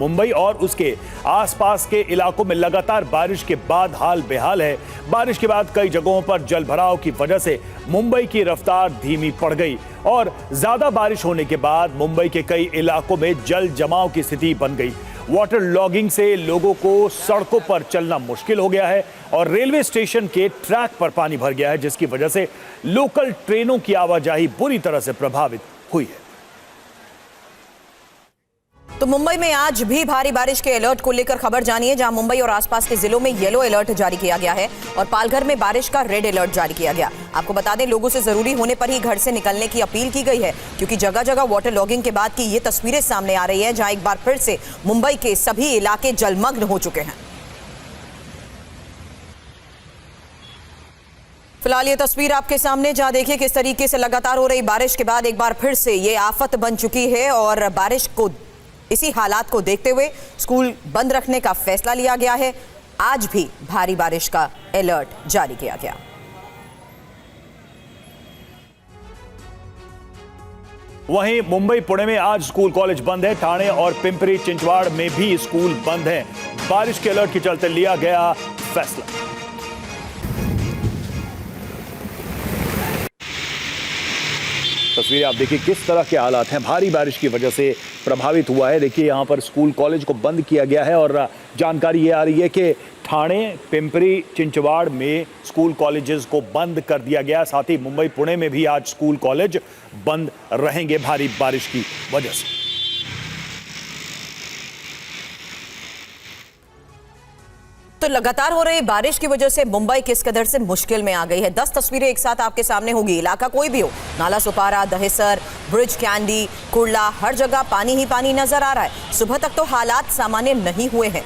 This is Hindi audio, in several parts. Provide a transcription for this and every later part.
मुंबई और उसके आसपास के इलाकों में लगातार बारिश के बाद हाल बेहाल है। बारिश के बाद कई जगहों पर जलभराव की वजह से मुंबई की रफ्तार धीमी पड़ गई और ज्यादा बारिश होने के बाद मुंबई के कई इलाकों में जल जमाव की स्थिति बन गई। वाटर लॉगिंग से लोगों को सड़कों पर चलना मुश्किल हो गया है और रेलवे स्टेशन के ट्रैक पर पानी भर गया है, जिसकी वजह से लोकल ट्रेनों की आवाजाही बुरी तरह से प्रभावित हुई है। तो मुंबई में आज भी भारी बारिश के अलर्ट को लेकर खबर जानिए, जहां मुंबई और आसपास के जिलों में येलो अलर्ट जारी किया गया है और पालघर में बारिश का रेड अलर्ट जारी किया गया। आपको बता दें, लोगों से जरूरी होने पर ही घर से निकलने की अपील की गई है, क्योंकि जगह जगह वाटर लॉगिंग के बाद की ये तस्वीरें सामने आ रही है, जहां एक बार फिर से मुंबई के सभी इलाके जलमग्न हो चुके हैं। फिलहाल ये तस्वीर आपके सामने, जहां देखिए किस तरीके से लगातार हो रही बारिश के बाद एक बार फिर से ये आफत बन चुकी है और बारिश को इसी हालात को देखते हुए स्कूल बंद रखने का फैसला लिया गया है। आज भी भारी बारिश का अलर्ट जारी किया गया। वहीं मुंबई पुणे में आज स्कूल कॉलेज बंद है। ठाणे और पिंपरी चिंचवाड़ में भी स्कूल बंद है। बारिश के अलर्ट के चलते लिया गया फैसला। तस्वीरें आप देखिए किस तरह के हालात हैं। भारी बारिश की वजह से प्रभावित हुआ है। देखिए यहाँ पर स्कूल कॉलेज को बंद किया गया है और जानकारी ये आ रही है कि ठाणे पिंपरी चिंचवाड़ में स्कूल कॉलेजेस को बंद कर दिया गया। साथ ही मुंबई पुणे में भी आज स्कूल कॉलेज बंद रहेंगे भारी बारिश की वजह से। तो लगातार हो रही बारिश की वजह से मुंबई किस कदर से मुश्किल में आ गई है। 10 तस्वीरें एक साथ आपके सामने होगी। इलाका कोई भी हो, नाला सुपारा, दहिसर, ब्रिज कैंडी, कुर्ला, हर जगह पानी ही पानी नजर आ रहा है। सुबह तक तो हालात सामान्य नहीं हुए हैं।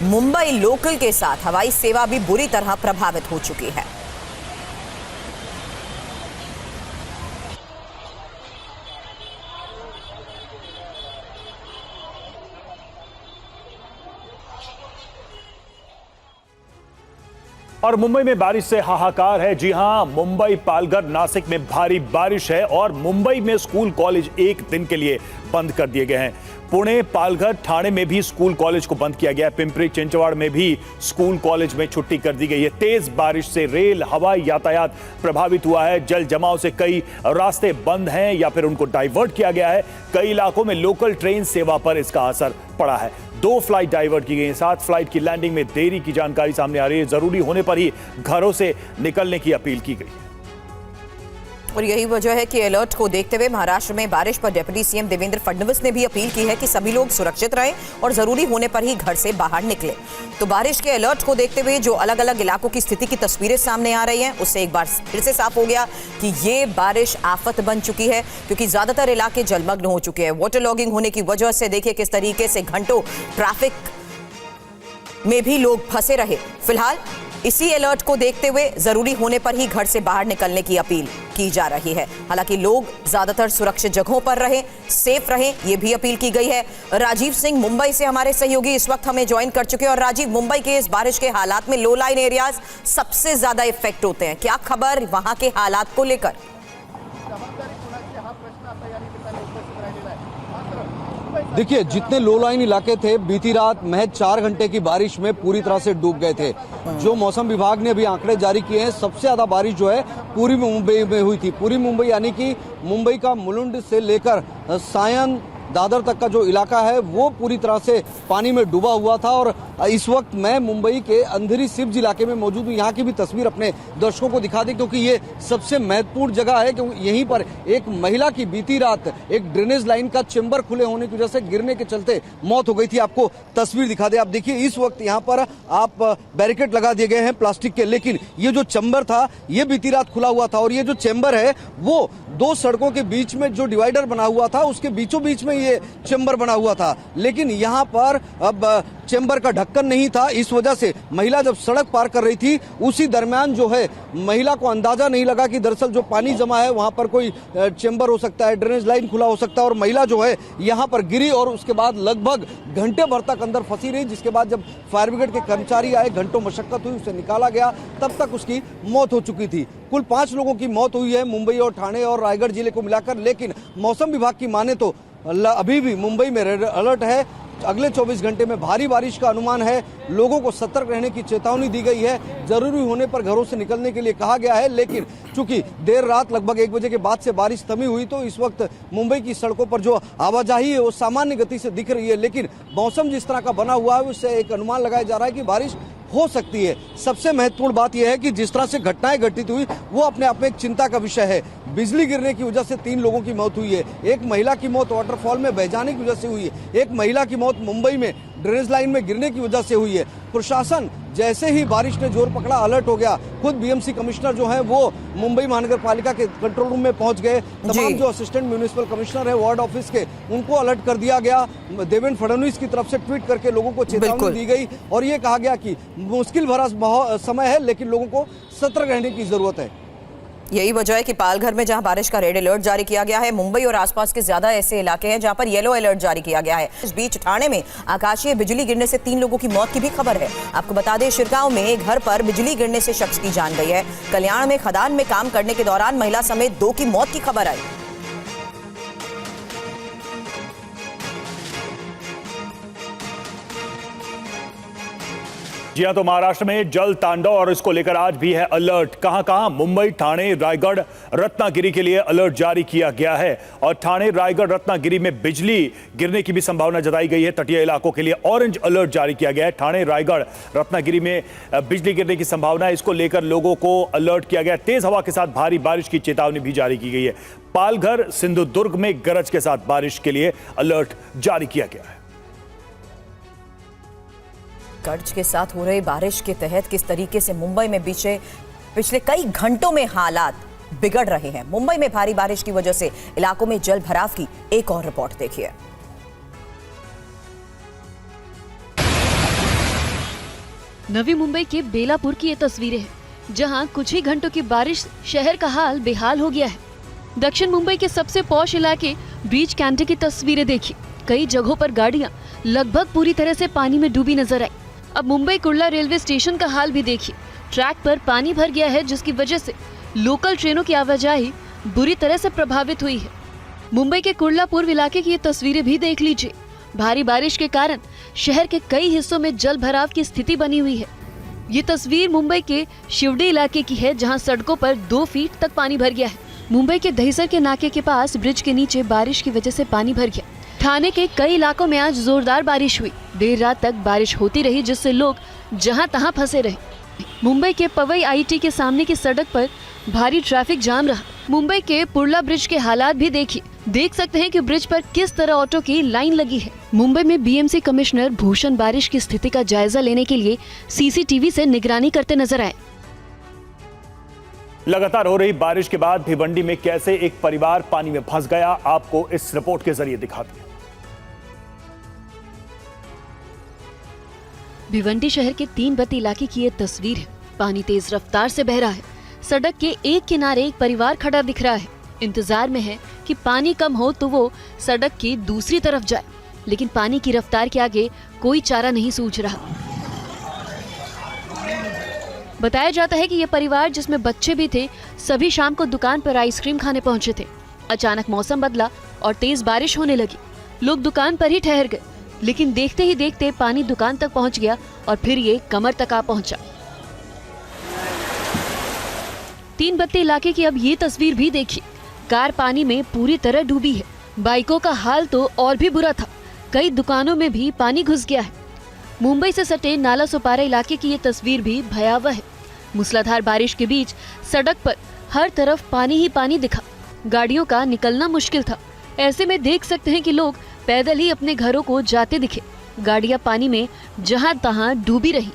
मुंबई लोकल के साथ हवाई सेवा भी बुरी तरह प्रभावित हो चुकी है। और मुंबई में बारिश से हाहाकार है। जी हां, मुंबई, पालघर, नासिक में भारी बारिश है और मुंबई में स्कूल कॉलेज एक दिन के लिए बंद कर दिए गए हैं। पुणे, पालघर, ठाणे में भी स्कूल कॉलेज को बंद किया गया है। पिंपरी चिंचवाड़ में भी स्कूल कॉलेज में छुट्टी कर दी गई है। तेज बारिश से रेल, हवाई यातायात प्रभावित हुआ है। जल जमाव से कई रास्ते बंद हैं या फिर उनको डाइवर्ट किया गया है। कई इलाकों में लोकल ट्रेन सेवा पर इसका असर पड़ा है। 2 फ्लाइट डाइवर्ट की गई। 7 फ्लाइट की लैंडिंग में देरी की जानकारी सामने आ रही है। जरूरी होने पर ही घरों से निकलने की अपील की गई। और यही वजह है कि अलर्ट को देखते हुए महाराष्ट्र में बारिश पर डिप्टी सीएम देवेंद्र फडणवीस ने भी अपील की है कि सभी लोग सुरक्षित रहें और जरूरी होने पर ही घर से बाहर निकलें। तो बारिश के अलर्ट को देखते हुए जो अलग अलग इलाकों की स्थिति की तस्वीरें सामने आ रही हैं, उससे एक बार फिर से साफ हो गया कि ये बारिश आफत बन चुकी है, क्योंकि ज्यादातर इलाके जलमग्न हो चुके हैं। वाटर लॉगिंग होने की वजह से देखिए किस तरीके से घंटों ट्रैफिक में भी लोग फंसे रहे। फिलहाल इसी अलर्ट को देखते हुए जरूरी होने पर ही घर से बाहर निकलने की अपील की जा रही है। हालांकि लोग ज्यादातर सुरक्षित जगहों पर रहें, सेफ रहें, यह भी अपील की गई है। राजीव सिंह मुंबई से हमारे सहयोगी इस वक्त हमें ज्वाइन कर चुके हैं। और राजीव, मुंबई के इस बारिश के हालात में लो लाइन एरियाज सबसे ज्यादा इफेक्ट होते हैं, क्या खबर वहां के हालात को लेकर? देखिए, जितने लो लाइन इलाके थे बीती रात महज 4 घंटे की बारिश में पूरी तरह से डूब गए थे। जो मौसम विभाग ने अभी आंकड़े जारी किए हैं, सबसे ज्यादा बारिश जो है पूरी मुंबई में हुई थी। पूरी मुंबई यानी कि मुंबई का मुलुंड से लेकर सायन, दादर तक का जो इलाका है वो पूरी तरह से पानी में डूबा हुआ था। और इस वक्त मैं मुंबई के अंधेरी सिब्ज इलाके में मौजूद हूँ। यहाँ की भी तस्वीर अपने दर्शकों को दिखा दी, क्योंकि ये सबसे महत्वपूर्ण जगह है। क्योंकि यहीं पर एक महिला की बीती रात एक ड्रेनेज लाइन का चेंबर खुले होने की वजह से गिरने के चलते मौत हो गई थी। आपको तस्वीर दिखा दे। आप देखिए, इस वक्त यहाँ पर आप बैरिकेड लगा दिए गए हैं प्लास्टिक के, लेकिन ये जो चेंबर था ये बीती रात खुला हुआ था। और ये जो चेंबर है वो 2 सड़कों के बीच में जो डिवाइडर बना हुआ था उसके बीचों बीच में ये चेंबर बना हुआ था। लेकिन यहाँ पर अब चेंबर का ढक्कन नहीं था। इस वजह से महिला जब सड़क पार कर रही थी उसी दरमियान जो है महिला को अंदाजा नहीं लगा कि दरअसल जो पानी जमा है वहां पर कोई चेंबर हो सकता है, ड्रेनेज लाइन खुला हो सकता है। और महिला जो है यहाँ पर गिरी और उसके बाद लगभग घंटे भर तक अंदर फंसी रही, जिसके बाद जब फायर ब्रिगेड के कर्मचारी आए, घंटों मशक्कत हुई, उसे निकाला गया, तब तक उसकी मौत हो चुकी थी। कुल 5 लोगों की मौत हुई है मुंबई और ठाणे और रायगढ़ जिले को मिलाकर। लेकिन मौसम विभाग की माने तो अभी भी मुंबई में रेड अलर्ट है। अगले 24 घंटे में भारी बारिश का अनुमान है। लोगों को सतर्क रहने की चेतावनी दी गई है। जरूरी होने पर घरों से निकलने के लिए कहा गया है। लेकिन चूंकि देर रात लगभग 1 बजे के बाद से बारिश थमी हुई, तो इस वक्त मुंबई की सड़कों पर जो आवाजाही है वो सामान्य गति से दिख रही है। लेकिन मौसम जिस तरह का बना हुआ है उससे एक अनुमान लगाया जा रहा है कि बारिश हो सकती है। सबसे महत्वपूर्ण बात यह है कि जिस तरह से घटनाएं घटित हुई वो अपने आप में एक चिंता का विषय है। बिजली गिरने की वजह से 3 लोगों की मौत हुई है। एक महिला की मौत वाटरफॉल में बह जाने की वजह से हुई है। एक महिला की मौत मुंबई में ड्रेनेज लाइन में गिरने की वजह से हुई है। प्रशासन जैसे ही बारिश ने जोर पकड़ा अलर्ट हो गया। खुद बीएमसी कमिश्नर जो है वो मुंबई महानगर पालिका के कंट्रोल रूम में पहुंच गए। तमाम जो असिस्टेंट म्युनिसिपल कमिश्नर है वार्ड ऑफिस के, उनको अलर्ट कर दिया गया। देवेंद्र फडणवीस की तरफ से ट्वीट करके लोगों को चेतावनी दी गई और ये कहा गया कि मुश्किल भरा समय है लेकिन लोगों को सतर्क रहने की जरूरत है। यही वजह है कि पालघर में जहां बारिश का रेड अलर्ट जारी किया गया है, मुंबई और आसपास के ज्यादा ऐसे इलाके हैं जहां पर येलो अलर्ट जारी किया गया है। इस बीच ठाणे में आकाशीय बिजली गिरने से 3 लोगों की मौत की भी खबर है। आपको बता दें, शिरगांव में घर पर बिजली गिरने से शख्स की जान गई है। कल्याण में खदान में काम करने के दौरान महिला समेत 2 की मौत की खबर आई। जी हां, तो महाराष्ट्र में जल तांडव और इसको लेकर आज भी है अलर्ट। कहां कहां मुंबई, ठाणे, रायगढ़, रत्नागिरी के लिए अलर्ट जारी किया गया है और ठाणे, रायगढ़, रत्नागिरी में बिजली गिरने की भी संभावना जताई गई है। तटीय इलाकों के लिए ऑरेंज अलर्ट जारी किया गया है। ठाणे, रायगढ़, रत्नागिरी में बिजली गिरने की संभावना है। इसको लेकर लोगों को अलर्ट किया गया। तेज हवा के साथ भारी बारिश की चेतावनी भी जारी की गई है। पालघर, सिंधुदुर्ग में गरज के साथ बारिश के लिए अलर्ट जारी किया गया है। गरज के साथ हो रही बारिश के तहत किस तरीके से मुंबई में पिछले कई घंटों में हालात बिगड़ रहे हैं। मुंबई में भारी बारिश की वजह से इलाकों में जल भराव की एक और रिपोर्ट देखिए। नवी मुंबई के बेलापुर की ये तस्वीरें हैं, जहां कुछ ही घंटों की बारिश शहर का हाल बेहाल हो गया है। दक्षिण मुंबई के सबसे पॉश इलाके ब्रीच कैंटे की तस्वीरें देखिए। कई जगहों पर गाड़ियां लगभग पूरी तरह से पानी में डूबी नजर आई। अब मुंबई कुर्ला रेलवे स्टेशन का हाल भी देखिए। ट्रैक पर पानी भर गया है, जिसकी वजह से लोकल ट्रेनों की आवाजाही बुरी तरह से प्रभावित हुई है। मुंबई के कुर्ला पूर्व इलाके की ये तस्वीरें भी देख लीजिए। भारी बारिश के कारण शहर के कई हिस्सों में जल भराव की स्थिति बनी हुई है। ये तस्वीर मुंबई के शिवडी इलाके की है, जहां सड़कों पर 2 फीट तक पानी भर गया है। मुंबई के दहिसर के नाके के पास ब्रिज के नीचे बारिश की वजह से पानी भर गया। ठाणे के कई इलाकों में आज जोरदार बारिश हुई। देर रात तक बारिश होती रही, जिससे लोग जहां तहां फंसे रहे। मुंबई के पवई आईटी के सामने की सड़क पर भारी ट्रैफिक जाम रहा। मुंबई के पुर्ला ब्रिज के हालात भी देखिए। देख सकते हैं कि ब्रिज पर किस तरह ऑटो की लाइन लगी है। मुंबई में बीएमसी कमिश्नर भूषण बारिश की स्थिति का जायजा लेने के लिए सीसीटीवी से निगरानी करते नजर आए। लगातार हो रही बारिश के बाद भिवंडी में कैसे एक परिवार पानी में फंस गया, आपको इस रिपोर्ट के जरिए दिखाते हैं। भिवंडी शहर के 3 बत्ती इलाके की ये तस्वीर है। पानी तेज रफ्तार से बह रहा है। सड़क के एक किनारे एक परिवार खड़ा दिख रहा है। इंतजार में है कि पानी कम हो तो वो सड़क की दूसरी तरफ जाए, लेकिन पानी की रफ्तार के आगे कोई चारा नहीं सूझ रहा। बताया जाता है कि ये परिवार, जिसमें बच्चे भी थे, सभी शाम को दुकान पर आइसक्रीम खाने पहुंचे थे। अचानक मौसम बदला और तेज बारिश होने लगी। लोग दुकान पर ही ठहर गए, लेकिन देखते ही देखते पानी दुकान तक पहुंच गया और फिर ये कमर तक आ पहुंचा। 3 बत्ती इलाके की अब ये तस्वीर भी देखिए। कार पानी में पूरी तरह डूबी है। बाइकों का हाल तो और भी बुरा था। कई दुकानों में भी पानी घुस गया है। मुंबई से सटे नाला सोपारा इलाके की ये तस्वीर भी भयावह है। मूसलाधार बारिश के बीच सड़क पर हर तरफ पानी ही पानी दिखा। गाड़ियों का निकलना मुश्किल था। ऐसे में देख सकते हैं कि लोग पैदल ही अपने घरों को जाते दिखे। गाड़ियां पानी में जहां तहां डूबी रही।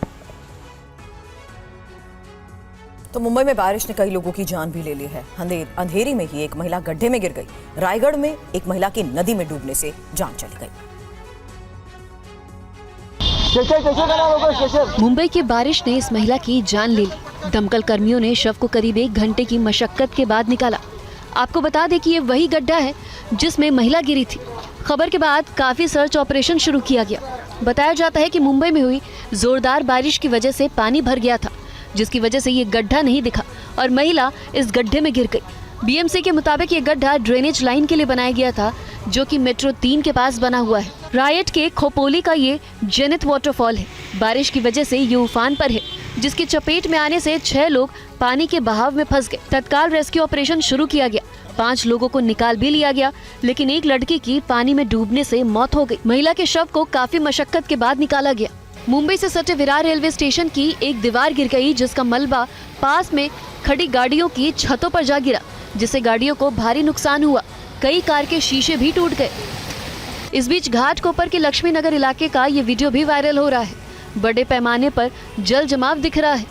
तो मुंबई में बारिश ने कई लोगों की जान भी ले ली है। अंधेरी में ही एक महिला गड्ढे में गिर गई। रायगढ़ में एक महिला की नदी में डूबने से जान चली गई। मुंबई की बारिश ने इस महिला की जान ले ली। दमकल कर्मियों ने शव को करीब 1 घंटे की मशक्कत के बाद निकाला। आपको बता दें कि ये वही गड्ढा है जिसमें महिला गिरी थी। खबर के बाद काफी सर्च ऑपरेशन शुरू किया गया। बताया जाता है कि मुंबई में हुई जोरदार बारिश की वजह से पानी भर गया था, जिसकी वजह से ये गड्ढा नहीं दिखा और महिला इस गड्ढे में गिर गई। बीएमसी के मुताबिक ये गड्ढा ड्रेनेज लाइन के लिए बनाया गया था, जो कि मेट्रो 3 के पास बना हुआ है। रायट के खोपोली का ये जेनिथ वाटरफॉल है। बारिश की वजह से ये उफान पर है, जिसकी चपेट में आने से 6 लोग पानी के बहाव में फंस गए। तत्काल रेस्क्यू ऑपरेशन शुरू किया गया। 5 लोगों को निकाल भी लिया गया, लेकिन एक लड़की की पानी में डूबने से मौत हो गई। महिला के शव को काफी मशक्कत के बाद निकाला गया। मुंबई से सटे विरार रेलवे स्टेशन की एक दीवार गिर गई, जिसका मलबा पास में खड़ी गाड़ियों की छतों पर जा गिरा, जिससे गाड़ियों को भारी नुकसान हुआ। कई कार के शीशे भी टूट गए। इस बीच घाटकोपर के लक्ष्मी नगर इलाके का ये वीडियो भी वायरल हो रहा है। बड़े पैमाने पर जल जमाव दिख रहा है।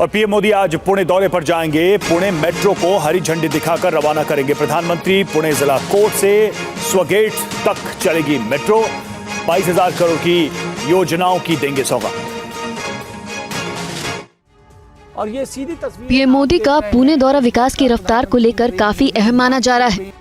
और पीएम मोदी आज पुणे दौरे पर जाएंगे। पुणे मेट्रो को हरी झंडी दिखाकर रवाना करेंगे प्रधानमंत्री। पुणे जिला कोर्ट से स्वगेट तक चलेगी मेट्रो। 22,000 करोड़ की योजनाओं की देंगे सौगात। और ये सीधी तस्वीर पीएम मोदी का पुणे दौरा विकास की रफ्तार को लेकर काफी अहम माना जा रहा है।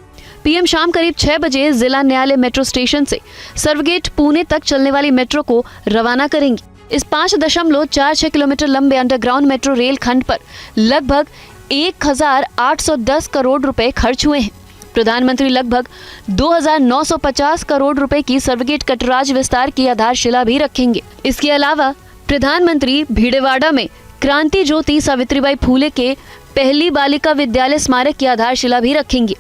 पीएम शाम करीब 6 बजे जिला न्यायालय मेट्रो स्टेशन से सर्वगेट पुणे तक चलने वाली मेट्रो को रवाना करेंगे। इस 5.46 किलोमीटर लंबे अंडरग्राउंड मेट्रो रेल खंड पर लगभग 1,810 करोड़ रुपए खर्च हुए हैं। प्रधानमंत्री लगभग 2,950 करोड़ रुपए की सर्वगेट कटराज विस्तार की आधारशिला भी रखेंगे। इसके अलावा प्रधानमंत्री भीड़ेवाड़ा में क्रांति ज्योति सावित्रीबाई फूले के पहली बालिका विद्यालय स्मारक की आधारशिला भी रखेंगे।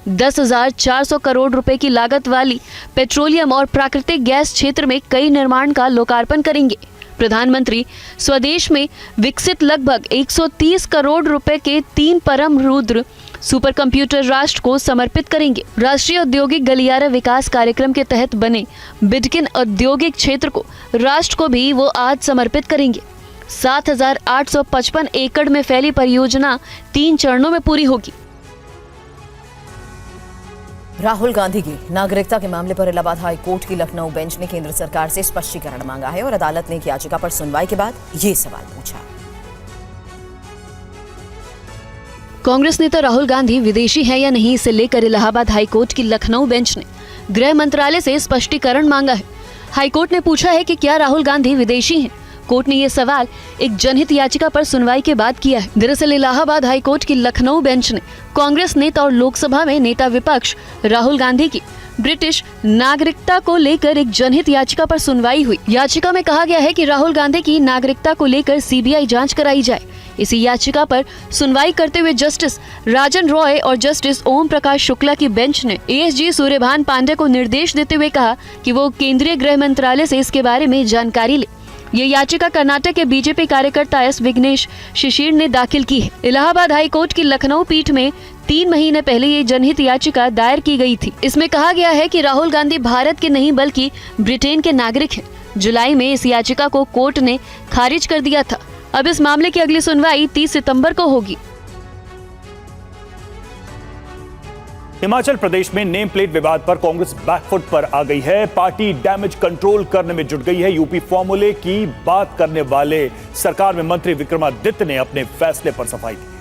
10,400 करोड़ रुपए की लागत वाली पेट्रोलियम और प्राकृतिक गैस क्षेत्र में कई निर्माण का लोकार्पण करेंगे। प्रधानमंत्री स्वदेश में विकसित लगभग 130 करोड़ रुपए के 3 परम रुद्र सुपर कंप्यूटर राष्ट्र को समर्पित करेंगे। राष्ट्रीय औद्योगिक गलियारा विकास कार्यक्रम के तहत बने बिडकिन औद्योगिक क्षेत्र को राष्ट्र को भी वो आज समर्पित करेंगे। 7,855 एकड़ में फैली परियोजना 3 चरणों में पूरी होगी। राहुल गांधी की नागरिकता के मामले पर इलाहाबाद हाई कोर्ट की लखनऊ बेंच ने केंद्र सरकार से स्पष्टीकरण मांगा है और अदालत ने एक याचिका पर सुनवाई के बाद ये सवाल पूछा। कांग्रेस नेता राहुल गांधी विदेशी है या नहीं, इसे लेकर इलाहाबाद हाई कोर्ट की लखनऊ बेंच ने गृह मंत्रालय से स्पष्टीकरण मांगा है। हाई कोर्ट ने पूछा है कि क्या राहुल गांधी विदेशी हैं। कोर्ट ने ये सवाल एक जनहित याचिका पर सुनवाई के बाद किया है। दरअसल इलाहाबाद हाई कोर्ट की लखनऊ बेंच ने कांग्रेस नेता और लोकसभा में नेता विपक्ष राहुल गांधी की ब्रिटिश नागरिकता को लेकर एक जनहित याचिका पर सुनवाई हुई। याचिका में कहा गया है कि राहुल गांधी की नागरिकता को लेकर सीबीआई जांच कराई जाए। इसी याचिका पर सुनवाई करते हुए जस्टिस राजन रॉय और जस्टिस ओम प्रकाश शुक्ला की बेंच ने एएसजी सूर्यभान पांडे को निर्देश देते हुए कहा कि वो केंद्रीय गृह मंत्रालय से इसके बारे में जानकारी ले। ये याचिका कर्नाटक के बीजेपी कार्यकर्ता एस विघ्नेश शिशिर ने दाखिल की है। इलाहाबाद हाई कोर्ट की लखनऊ पीठ में 3 महीने पहले ये जनहित याचिका दायर की गई थी। इसमें कहा गया है कि राहुल गांधी भारत के नहीं बल्कि ब्रिटेन के नागरिक हैं। जुलाई में इस याचिका को कोर्ट ने खारिज कर दिया था। अब इस मामले की अगली सुनवाई 30 सितंबर को होगी। हिमाचल प्रदेश में नेम प्लेट विवाद पर कांग्रेस बैकफुट पर आ गई है। पार्टी डैमेज कंट्रोल करने में जुट गई है। यूपी फॉर्मूले की बात करने वाले सरकार में मंत्री विक्रमादित्य ने अपने फैसले पर सफाई दी।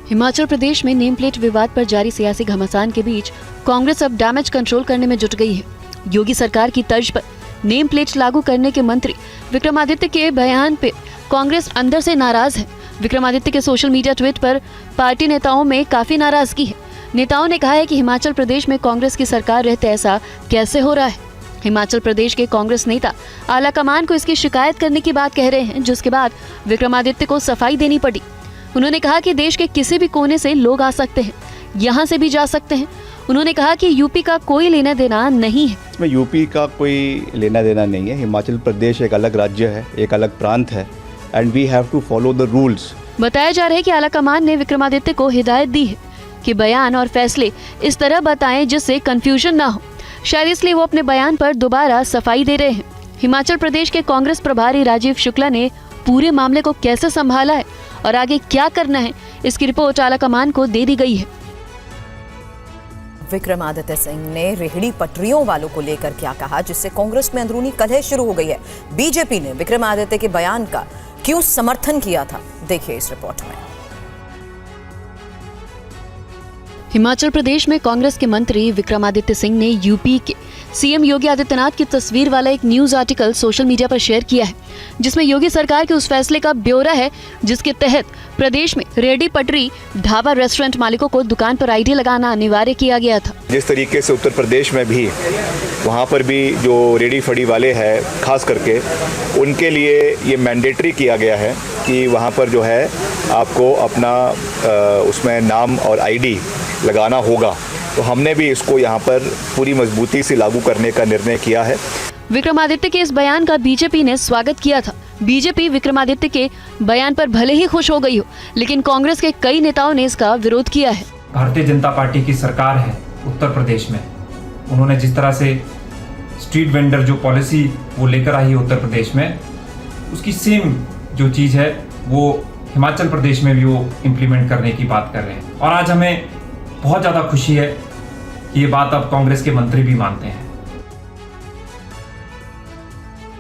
हिमाचल प्रदेश में नेम प्लेट विवाद पर जारी सियासी घमासान के बीच कांग्रेस अब डैमेज कंट्रोल करने में जुट गई है। योगी सरकार की तर्ज पर नेम प्लेट लागू करने के मंत्री विक्रमादित्य के बयान पे कांग्रेस अंदर से नाराज है। विक्रमादित्य के सोशल मीडिया ट्वीट पर पार्टी नेताओं में काफी नाराजगी है। नेताओं ने कहा है कि हिमाचल प्रदेश में कांग्रेस की सरकार रहते ऐसा कैसे हो रहा है। हिमाचल प्रदेश के कांग्रेस नेता आला कमान को इसकी शिकायत करने की बात कह रहे हैं, जिसके बाद विक्रमादित्य को सफाई देनी पड़ी। उन्होंने कहा कि देश के किसी भी कोने से लोग आ सकते हैं, यहाँ से भी जा सकते हैं। उन्होंने कहा कि यूपी का कोई लेना देना नहीं है। इसमें यूपी का कोई लेना देना नहीं है। हिमाचल प्रदेश एक अलग राज्य है, एक अलग प्रांत है and we have to follow the rules. बताया जा रहा है कि आला कमान ने विक्रमादित्य को हिदायत दी है कि बयान और फैसले इस तरह बताएं जिससे कंफ्यूजन ना हो। शायद इसलिए वो अपने बयान पर दोबारा सफाई दे रहे हैं। हिमाचल प्रदेश के कांग्रेस प्रभारी राजीव शुक्ला ने पूरे मामले को कैसे संभाला है और आगे क्या करना है, इसकी रिपोर्ट आला कमान को दे दी गई है। विक्रमादित्य सिंह ने रेहड़ी पटरियों वालों को लेकर क्या कहा, जिससे कांग्रेस में अंदरूनी कलह शुरू हो गई है। बीजेपी ने विक्रमादित्य के बयान का क्यों समर्थन किया था, देखिए इस रिपोर्ट में। हिमाचल प्रदेश में कांग्रेस के मंत्री विक्रमादित्य सिंह ने यूपी के सीएम योगी आदित्यनाथ की तस्वीर वाला एक न्यूज आर्टिकल सोशल मीडिया पर शेयर किया है, जिसमें योगी सरकार के उस फैसले का ब्यौरा है जिसके तहत प्रदेश में रेहड़ी पटरी ढाबा रेस्टोरेंट मालिकों को दुकान पर आईडी लगाना अनिवार्य किया गया था। जिस तरीके से उत्तर प्रदेश में भी वहाँ पर भी जो रेडी फड़ी वाले हैं खास करके उनके लिए ये मैंडेटरी किया गया है कि वहाँ पर जो है आपको अपना उसमें नाम और आईडी लगाना होगा। तो हमने भी इसको यहाँ पर पूरी मजबूती से लागू करने का निर्णय किया है। विक्रमादित्य के इस बयान का बीजेपी ने स्वागत किया था। बीजेपी विक्रमादित्य के बयान पर भले ही खुश हो गई हो, लेकिन कांग्रेस के कई नेताओं ने इसका विरोध किया है। भारतीय जनता पार्टी की सरकार है उत्तर प्रदेश में, उन्होंने जिस तरह से स्ट्रीट वेंडर जो पॉलिसी वो लेकर आई है उत्तर प्रदेश में, उसकी सेम जो चीज़ है वो हिमाचल प्रदेश में भी वो इम्प्लीमेंट करने की बात कर रहे हैं। और आज हमें बहुत ज़्यादा खुशी है कि ये बात अब कांग्रेस के मंत्री भी मानते हैं।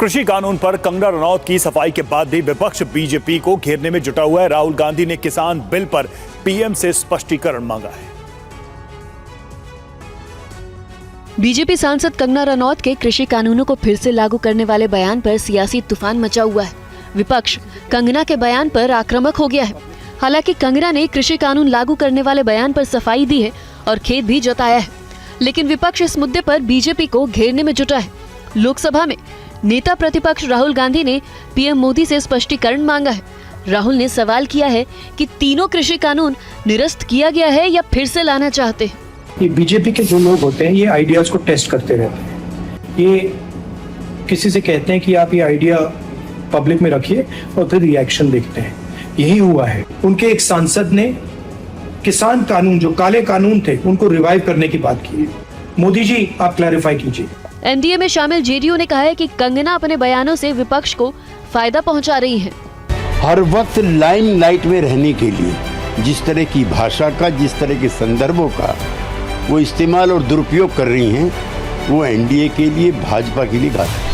कृषि कानून पर कंगना रनौत की सफाई के बाद भी विपक्ष बीजेपी को घेरने में जुटा हुआ है। राहुल गांधी ने किसान बिल पर पीएम से स्पष्टीकरण मांगा है। बीजेपी सांसद कंगना रनौत के कृषि कानूनों को फिर से लागू करने वाले बयान पर सियासी तूफान मचा हुआ है। विपक्ष कंगना के बयान पर आक्रामक हो गया है। हालांकि कंगना ने कृषि कानून लागू करने वाले बयान पर सफाई दी है और खेद भी जताया है, लेकिन विपक्ष इस मुद्दे पर बीजेपी को घेरने में जुटा है। लोकसभा में नेता प्रतिपक्ष राहुल गांधी ने पीएम मोदी से स्पष्टीकरण मांगा है। राहुल ने सवाल किया है कि तीनों कृषि कानून निरस्त किया गया है या फिर से लाना चाहते हैं। ये बीजेपी के जो लोग होते हैं ये आइडियाज को टेस्ट करते रहते हैं। ये किसी से कहते हैं कि आप ये आइडिया पब्लिक में रखिए और फिर रिएक्शन देखते हैं। यही हुआ है। उनके एक सांसद ने किसान कानून जो काले कानून थे उनको रिवाइव करने की बात की। मोदी जी आप क्लैरिफाई कीजिए। एनडीए में शामिल जेडीयू ने कहा है कि कंगना अपने बयानों से विपक्ष को फायदा पहुंचा रही हैं। हर वक्त लाइमलाइट में रहने के लिए जिस तरह की भाषा का, जिस तरह के संदर्भों का वो इस्तेमाल और दुरुपयोग कर रही हैं, वो एनडीए के लिए, भाजपा के लिए घातक है।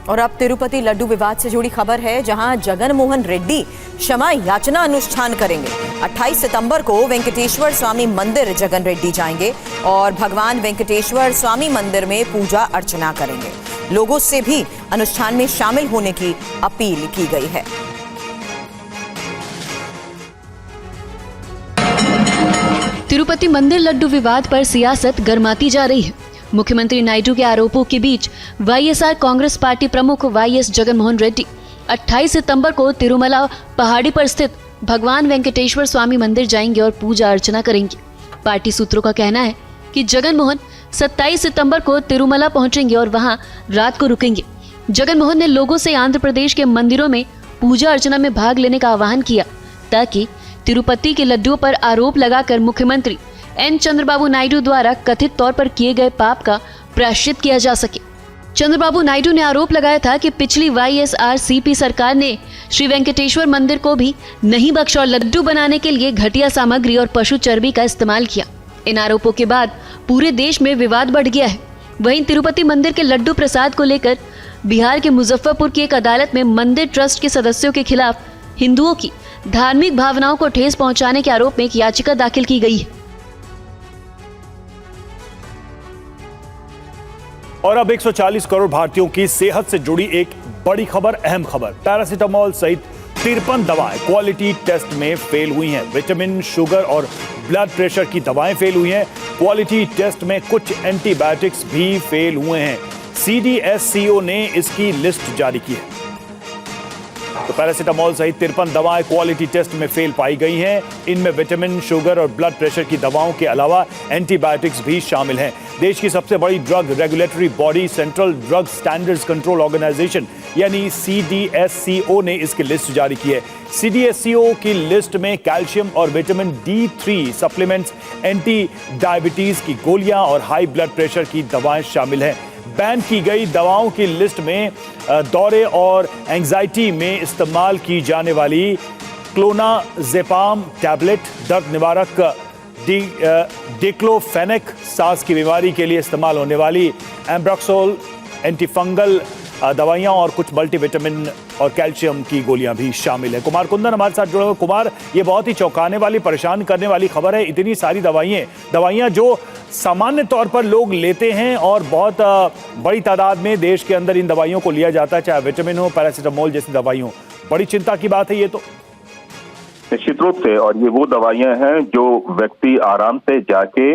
और अब तिरुपति लड्डू विवाद से जुड़ी खबर है, जहां जगन मोहन रेड्डी क्षमा याचना अनुष्ठान करेंगे। 28 सितंबर को वेंकटेश्वर स्वामी मंदिर जगन रेड्डी जाएंगे और भगवान वेंकटेश्वर स्वामी मंदिर में पूजा अर्चना करेंगे। लोगों से भी अनुष्ठान में शामिल होने की अपील की गई है। तिरुपति मंदिर लड्डू विवाद पर सियासत गर्माती जा रही है। मुख्यमंत्री नायडू के आरोपों के बीच वाईएसआर कांग्रेस पार्टी प्रमुख वाईएस जगन मोहन रेड्डी 28 सितंबर को तिरुमला पहाड़ी पर स्थित भगवान वेंकटेश्वर स्वामी मंदिर जाएंगे और पूजा अर्चना करेंगे। पार्टी सूत्रों का कहना है कि जगन मोहन 27 सितंबर को तिरुमला पहुंचेंगे और वहां रात को रुकेंगे। जगन मोहन ने लोगों से आंध्र प्रदेश के मंदिरों में पूजा अर्चना में भाग लेने का आह्वान किया ताकि तिरुपति के लड्डुओं पर आरोप लगाकर मुख्यमंत्री एन चंद्रबाबू नायडू द्वारा कथित तौर पर किए गए पाप का प्रायश्चित किया जा सके। चंद्रबाबू नायडू ने आरोप लगाया था कि पिछली वाईएसआरसीपी सरकार ने श्री वेंकटेश्वर मंदिर को भी नहीं बख्शा और लड्डू बनाने के लिए घटिया सामग्री और पशु चर्बी का इस्तेमाल किया। इन आरोपों के बाद पूरे देश में विवाद बढ़ गया है। वहीं तिरुपति मंदिर के लड्डू प्रसाद को लेकर बिहार के मुजफ्फरपुर की एक अदालत में मंदिर ट्रस्ट के सदस्यों के खिलाफ हिंदुओं की धार्मिक भावनाओं को ठेस पहुंचाने के आरोप में एक याचिका दाखिल की गई है। और अब 140 करोड़ भारतीयों की सेहत से जुड़ी एक बड़ी खबर, अहम खबर। पैरासीटामोल सहित 53 दवाएं क्वालिटी टेस्ट में फेल हुई हैं। विटामिन, शुगर और ब्लड प्रेशर की दवाएं फेल हुई हैं। क्वालिटी टेस्ट में कुछ एंटीबायोटिक्स भी फेल हुए हैं। CDSCO ने इसकी लिस्ट जारी की है। तो पैरासीटामोल सहित 53 दवाएं क्वालिटी टेस्ट में फेल पाई गई हैं। इनमें विटामिन, शुगर और ब्लड प्रेशर की दवाओं के अलावा एंटीबायोटिक्स भी शामिल हैं। देश की सबसे बड़ी drug regulatory body central drug standards control organisation यानी CDSCO ने इसकी लिस्ट जारी की है। CDSCO की लिस्ट में कैल्शियम और vitamin D3 supplements, anti diabetes की गोलियां और हाई ब्लड प्रेशर की दवाएं शामिल हैं। बैन की गई दवाओं की लिस्ट में दौरे और एंजाइटी में इस्तेमाल की जाने वाली क्लोनाजेपाम टैबलेट, दर्द निवारक डिक्लोफेनेक, सांस की बीमारी के लिए इस्तेमाल होने वाली एम्ब्रोक्सोल, एंटीफंगल दवाइयां और कुछ मल्टीविटामिन और कैल्शियम की गोलियां भी शामिल है। कुमार कुंदन हमारे साथ जुड़े हुए। कुमार, ये बहुत ही चौंकाने वाली, परेशान करने वाली खबर है। इतनी सारी दवाइयां जो सामान्य तौर पर लोग लेते हैं और बहुत बड़ी तादाद में देश के अंदर इन दवाइयों को लिया जाता है, चाहे विटामिन हो, पैरासीटामोल जैसी दवाई हो। बड़ी चिंता की बात है ये तो। निश्चित रूप से, और ये वो दवाइयां हैं जो व्यक्ति आराम से जाके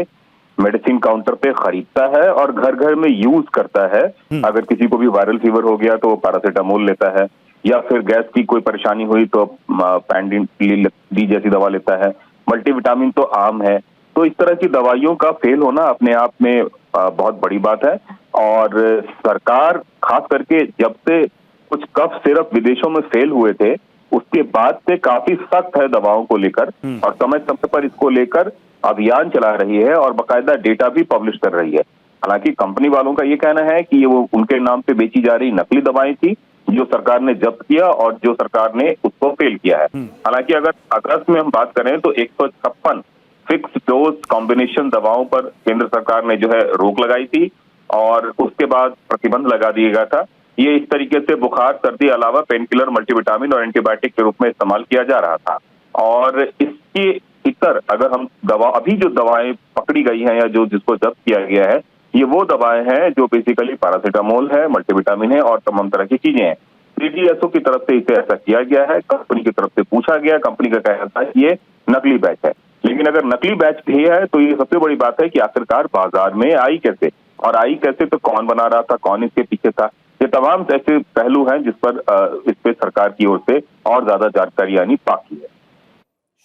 मेडिसिन काउंटर पे खरीदता है और घर घर में यूज करता है। अगर किसी को भी वायरल फीवर हो गया तो वो पैरासीटामोल लेता है, या फिर गैस की कोई परेशानी हुई तो पैंडिन डी जैसी दवा लेता है। मल्टीविटामिन तो आम है। तो इस तरह की दवाइयों का फेल होना अपने आप में बहुत बड़ी बात है। और सरकार खास करके जब से कुछ कफ सिरप विदेशों में फेल हुए थे, उसके बाद से काफी सख्त है दवाओं को लेकर, और समय समय पर इसको लेकर अभियान चला रही है और बाकायदा डेटा भी पब्लिश कर रही है। हालांकि कंपनी वालों का ये कहना है कि ये वो उनके नाम पे बेची जा रही नकली दवाएं थी जो सरकार ने जब्त किया और जो सरकार ने उसको फेल किया है। हालांकि अगर अगस्त में हम बात करें तो 156 फिक्स डोज कॉम्बिनेशन दवाओं पर केंद्र सरकार ने जो है रोक लगाई थी और उसके बाद प्रतिबंध लगा दिया गया था। ये इस तरीके से बुखार, सर्दी अलावा पेन किलर, मल्टीविटामिन और एंटीबायोटिक के रूप में इस्तेमाल किया जा रहा था। और इसकी इतर अगर हम अभी जो दवाएं पकड़ी गई हैं या जो जिसको जब्त किया गया है, ये वो दवाएं हैं जो बेसिकली पैरासीटामोल है, मल्टीविटामिन है और तमाम तरह की चीजें हैं। सीडीएसओ की तरफ से इसे ऐसा किया गया है, कंपनी की तरफ से पूछा गया, कंपनी का कहना था कि ये नकली बैच है। लेकिन अगर नकली बैच भी है तो ये सबसे बड़ी बात है कि आखिरकार बाजार में आई कैसे, और आई कैसे तो कौन बना रहा था, कौन इसके पीछे था। ये तमाम ऐसे पहलू हैं जिस पर इस पे सरकार की ओर से और ज्यादा जानकारी आनी बाकी है।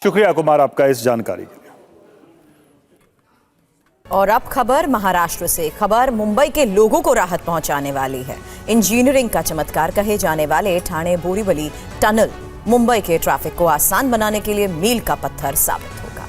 शुक्रिया कुमार आपका इस जानकारी के लिए। और अब खबर महाराष्ट्र से। खबर मुंबई के लोगों को राहत पहुंचाने वाली है। इंजीनियरिंग का चमत्कार कहे जाने वाले ठाणे बोरीवली टनल मुंबई के ट्रैफिक को आसान बनाने के लिए मील का पत्थर साबित होगा।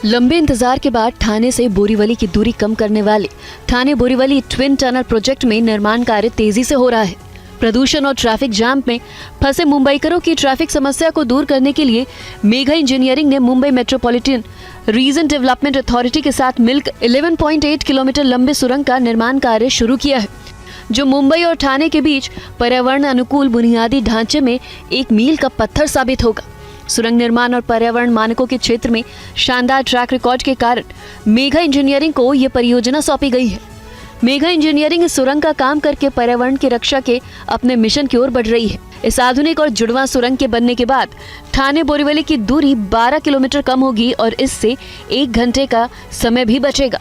लंबे इंतजार के बाद ठाणे से बोरीवली की दूरी कम करने वाले Thane Borivali twin tunnel project में निर्माण कार्य तेजी से हो रहा है। प्रदूषण और ट्रैफिक जाम में फंसे मुंबईकरों की ट्रैफिक समस्या को दूर करने के लिए मेघा इंजीनियरिंग ने Mumbai metropolitan region development authority के साथ मिलकर 11.8 किलोमीटर लंबे सुरंग का निर्माण कार्य शुरू किया है, जो मुंबई और ठाणे के बीच पर्यावरण अनुकूल बुनियादी ढांचे में एक मील का पत्थर साबित होगा। सुरंग निर्माण और पर्यावरण मानकों के क्षेत्र में शानदार ट्रैक रिकॉर्ड के कारण मेघा इंजीनियरिंग को यह परियोजना सौंपी गई है। मेघा इंजीनियरिंग इस सुरंग का काम करके पर्यावरण की रक्षा के अपने मिशन की ओर बढ़ रही है। इस आधुनिक और जुड़वां सुरंग के बनने के बाद ठाणे बोरीवली की दूरी 12 किलोमीटर कम होगी और इससे 1 घंटे का समय भी बचेगा।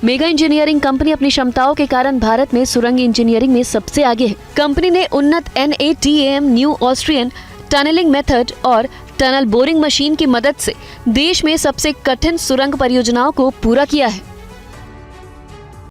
मेगा इंजीनियरिंग कंपनी अपनी क्षमताओं के कारण भारत में सुरंग इंजीनियरिंग में सबसे आगे है। कंपनी ने उन्नत NATAM new Austrian tunnelling method और टनल बोरिंग मशीन की मदद से देश में सबसे कठिन सुरंग परियोजनाओं को पूरा किया है।